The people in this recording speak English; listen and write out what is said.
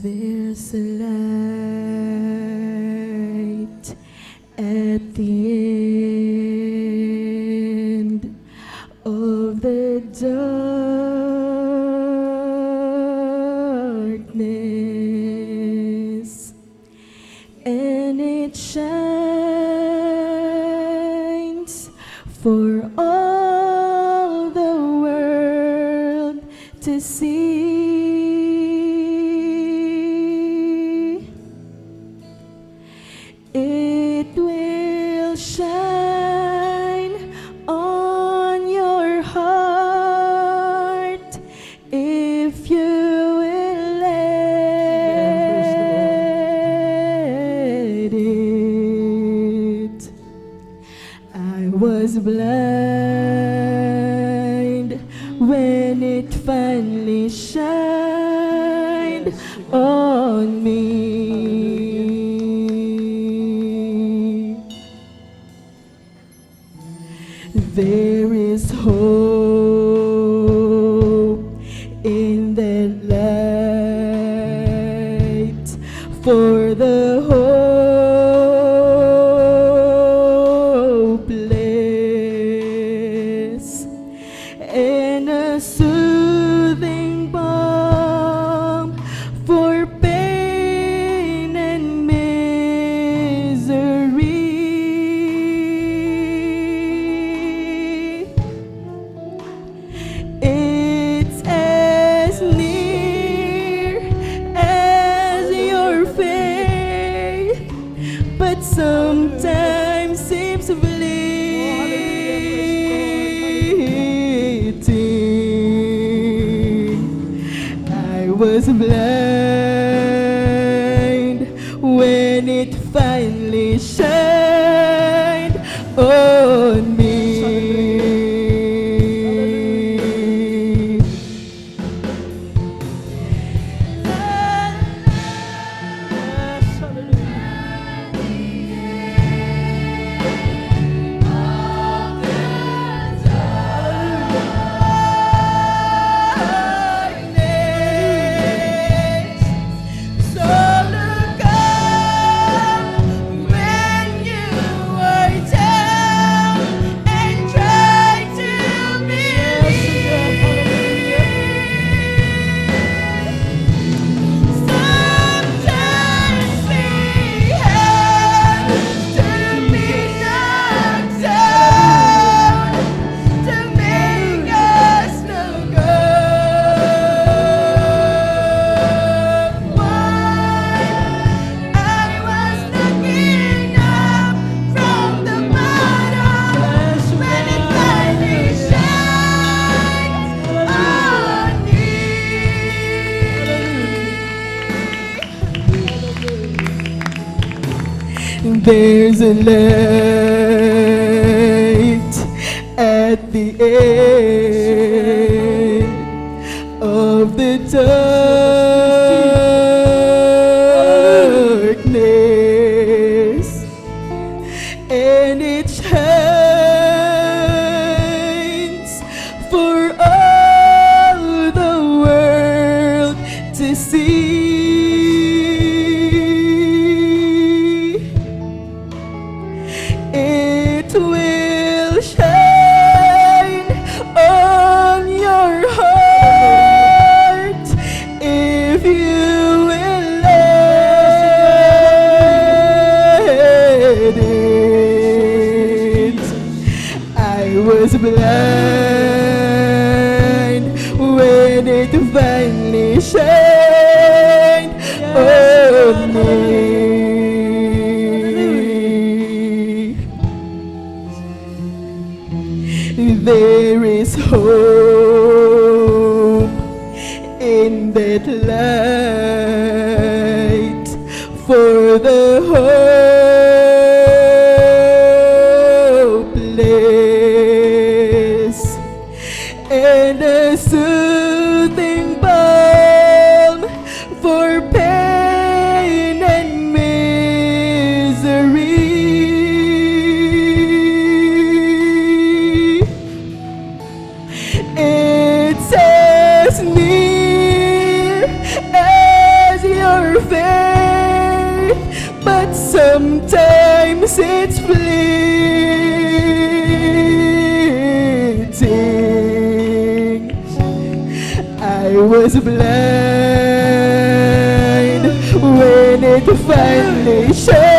There's a light at the end of the darkness, and it shines for all the world to see. It will shine on your heart if you will let it. I was blind when it finally shined on me. There is hope in that light for the hopeless, and a soothing balm for pain and misery. It's as near as your faith, but sometimes seems fleeting. I was blind when it finally shined on me. There's a light at the end of the darkness, and it shines for all the world to see. It will shine on your heart faith, but sometimes it's fleeting. I was blind when it finally shone.